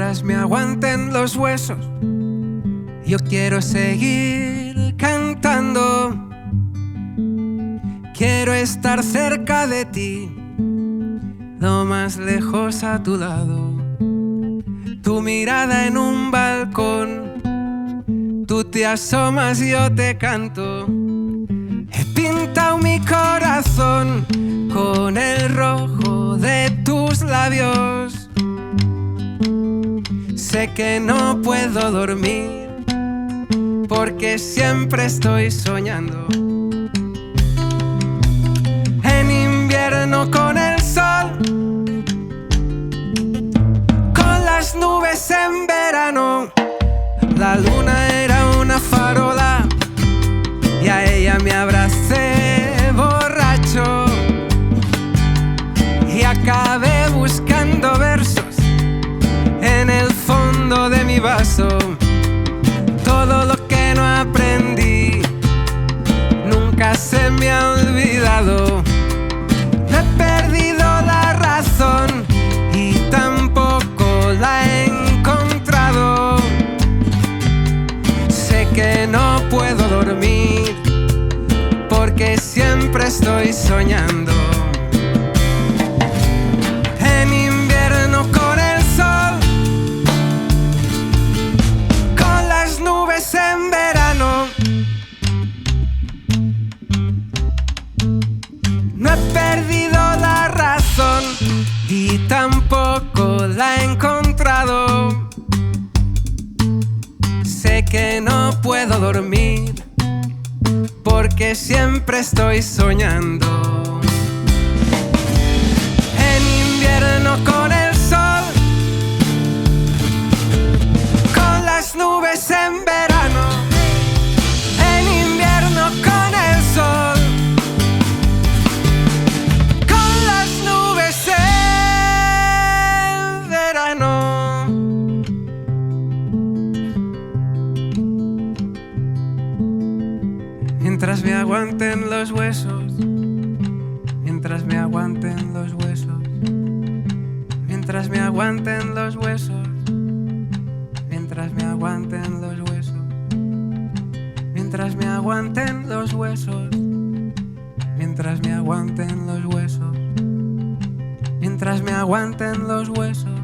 Mientras me aguanten los huesos, yo quiero seguir cantando. Quiero estar cerca de ti, lo más lejos a tu lado. Tu mirada en un balcón, tú te asomas y yo te canto. He pintado mi corazón con el rojo de tus labios. Sé que no puedo dormir porque siempre estoy soñando. En invierno con el sol, con las nubes en verano. La luna era una farola y a ella me abracé borracho y acabé buscando versos en el fondo de mi vaso. Todo lo que no aprendí nunca se me ha olvidado. No he perdido la razón y tampoco la he encontrado. Sé que no puedo dormir porque siempre estoy soñando. En invierno con el sol, con las nubes en verano. No he perdido la razón y tampoco la he encontrado. Sé que no puedo dormir porque siempre estoy soñando. En invierno con el sol, con las nubes en verano. En invierno con el sol, con las nubes en verano. Mientras me aguanten los huesos, mientras me aguanten los huesos, mientras me aguanten los huesos, mientras me aguanten los huesos, mientras me aguanten los huesos, mientras me aguanten los huesos, mientras me aguanten los huesos,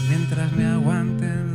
mientras me aguanten